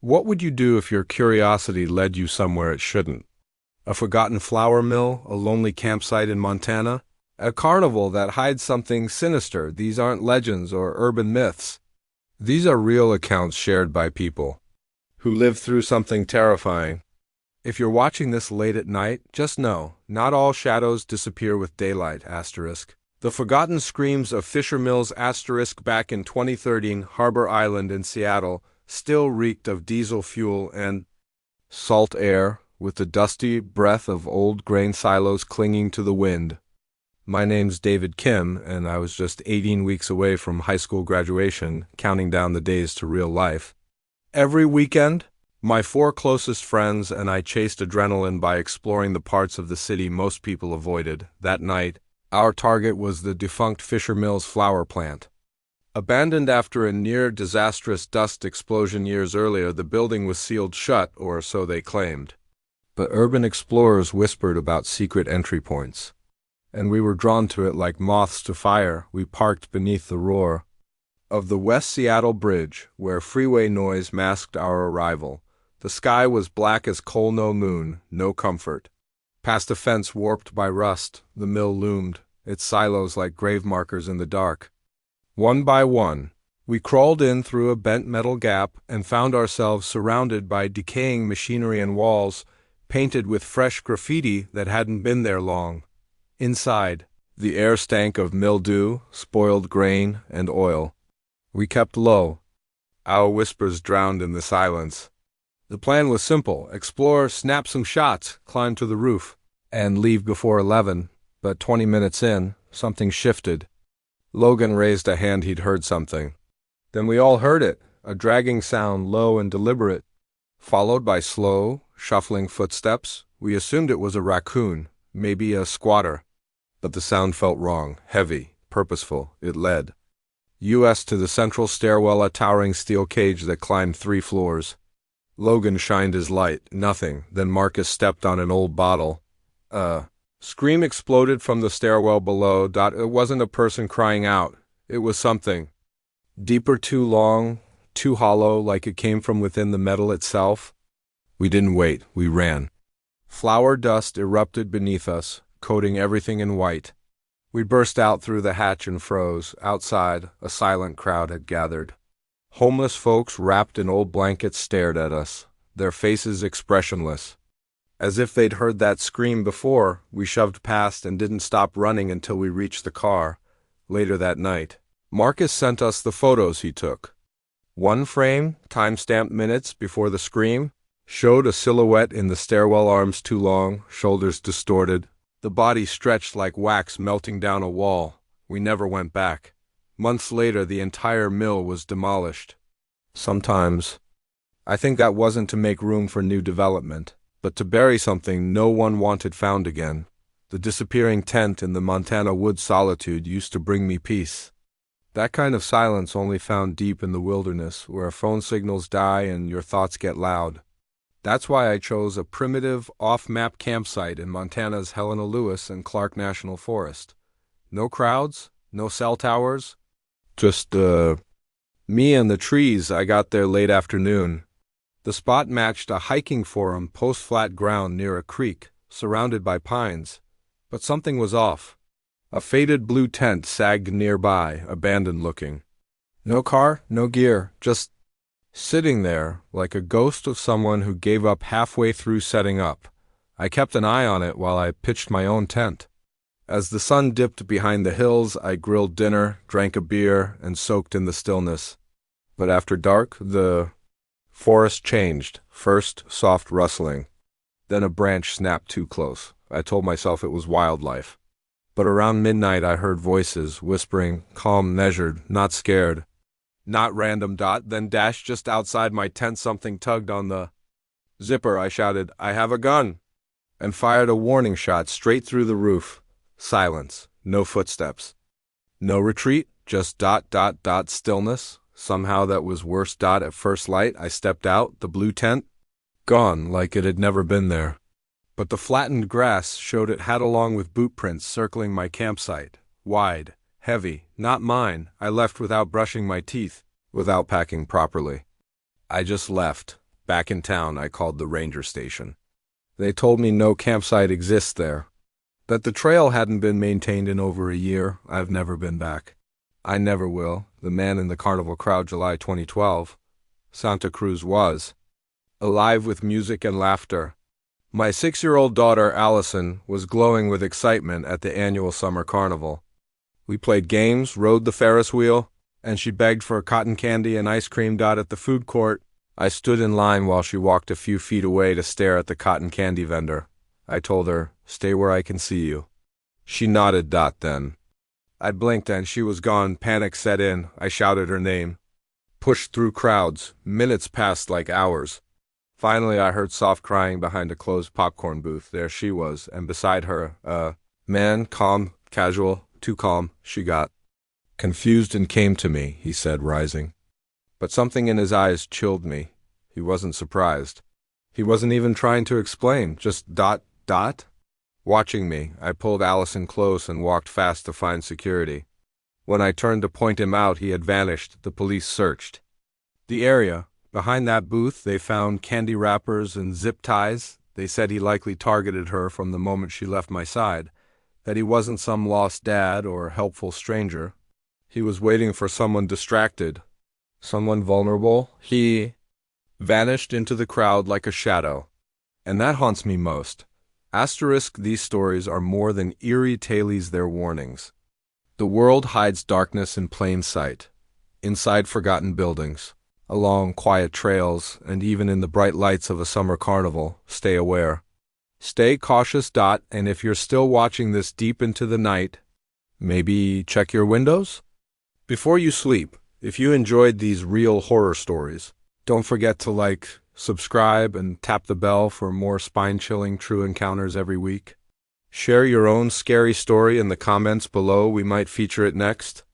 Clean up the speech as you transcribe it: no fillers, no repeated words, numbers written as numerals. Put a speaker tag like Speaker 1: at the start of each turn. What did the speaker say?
Speaker 1: What would you do if your curiosity led you somewhere it shouldn't? A forgotten flour mill, a lonely campsite in Montana, a carnival that hides something sinister. These aren't legends or urban myths. These are real accounts shared by people who lived through something terrifying. If you're watching this late at night, just know, not all shadows disappear with daylight, asterisk. The forgotten screams of Fisher Mills asterisk back in 2013 Harbor Island in Seattle still reeked of diesel fuel and salt air, with the dusty breath of old grain silos clinging to the wind. My name's David Kim, and I was just 18 weeks away from high school graduation, counting down the days to real life. Every weekend, my 4 closest friends and I chased adrenaline by exploring the parts of the city most people avoided. That night, our target was the defunct Fisher Mills flour plant. Abandoned after a near-disastrous dust explosion years earlier, the building was sealed shut, or so they claimed. But urban explorers whispered about secret entry points, and we were drawn to it like moths to fire. We parked beneath the roar of the West Seattle Bridge, where freeway noise masked our arrival. The sky was black as coal, no moon, no comfort. Past a fence warped by rust, the mill loomed, its silos like grave markers in the dark. One by one, we crawled in through a bent metal gap and found ourselves surrounded by decaying machinery and walls painted with fresh graffiti that hadn't been there long. Inside, the air stank of mildew, spoiled grain, and oil. We kept low, our whispers drowned in the silence. The plan was simple: explore, snap some shots, climb to the roof, and leave before 11. But 20 minutes in, something shifted. Logan raised a hand. He'd heard something. Then we all heard it, a dragging sound, low and deliberate, followed by slow, shuffling footsteps. We assumed it was a raccoon, maybe a squatter. But the sound felt wrong, heavy, purposeful. It led us to the central stairwell, a towering steel cage that climbed 3 floors. Logan shined his light. Nothing. Then Marcus stepped on an old bottle. Scream exploded from the stairwell below. It wasn't a person crying out. It was something deeper, too long, too hollow, like it came from within the metal itself. We didn't wait. We ran. Flour dust erupted beneath us, coating everything in white. We burst out through the hatch and froze. Outside, a silent crowd had gathered. Homeless folks wrapped in old blankets stared at us, their faces expressionless. As if they'd heard that scream before, we shoved past and didn't stop running until we reached the car. Later that night, Marcus sent us the photos he took. One frame, time-stamped minutes before the scream, showed a silhouette in the stairwell, arms too long, shoulders distorted, the body stretched like wax melting down a wall. We never went back. Months later, the entire mill was demolished. Sometimes, I think that wasn't to make room for new development, but to bury something no one wanted found again. The disappearing tent in the Montana wood solitude used to bring me peace. That kind of silence only found deep in the wilderness, where phone signals die and your thoughts get loud. That's why I chose a primitive, off-map campsite in Montana's Helena National Forest. No crowds, no cell towers, just me and the trees. I got there late afternoon. The spot matched a hiking forum, post-flat ground near a creek, surrounded by pines. But something was off. A faded blue tent sagged nearby, abandoned-looking. No car, no gear, just sitting there, like a ghost of someone who gave up halfway through setting up. I kept an eye on it while I pitched my own tent. As the sun dipped behind the hills, I grilled dinner, drank a beer, and soaked in the stillness. But after dark, the forest changed. First, soft rustling. Then a branch snapped too close. I told myself it was wildlife. But around midnight I heard voices, whispering, calm, measured, not scared. Not random. Then just outside my tent something tugged on the zipper. I shouted, "I have a gun!" and fired a warning shot straight through the roof. Silence. No footsteps. No retreat. Just stillness. Somehow that was worse. At first light, I stepped out, the blue tent gone, like it had never been there. But the flattened grass showed it had, along with boot prints circling my campsite. Wide, heavy, not mine. I left without brushing my teeth, without packing properly. I just left. Back in town, I called the ranger station. They told me no campsite exists there, that the trail hadn't been maintained in over a year. I've never been back. I never will. The man in the Carnival crowd, July 2012. Santa Cruz was alive with music and laughter. My 6-year-old daughter, Allison, was glowing with excitement at the annual summer carnival. We played games, rode the Ferris wheel, and she begged for cotton candy and ice cream. At the food court, I stood in line while she walked a few feet away to stare at the cotton candy vendor. I told her, "Stay where I can see you." She nodded. Then I blinked and she was gone. Panic set in. I shouted her name. Pushed through crowds. Minutes passed like hours. Finally, I heard soft crying behind a closed popcorn booth. There she was, and beside her, a man, calm, casual, too calm, she got. "Confused and came to me," he said, rising. But something in his eyes chilled me. He wasn't surprised. He wasn't even trying to explain, just ... Watching me, I pulled Allison close and walked fast to find security. When I turned to point him out, he had vanished. The police searched the area. Behind that booth, they found candy wrappers and zip ties. They said he likely targeted her from the moment she left my side, that he wasn't some lost dad or helpful stranger. He was waiting for someone distracted, someone vulnerable. He vanished into the crowd like a shadow. And that haunts me most. Asterisk, these stories are more than eerie tales, they're warnings. The world hides darkness in plain sight, inside forgotten buildings, along quiet trails, and even in the bright lights of a summer carnival. Stay aware. Stay cautious. And if you're still watching this deep into the night, maybe check your windows? Before you sleep, if you enjoyed these real horror stories, don't forget to like, subscribe, and tap the bell for more spine-chilling true encounters every week. Share your own scary story in the comments below. We might feature it next.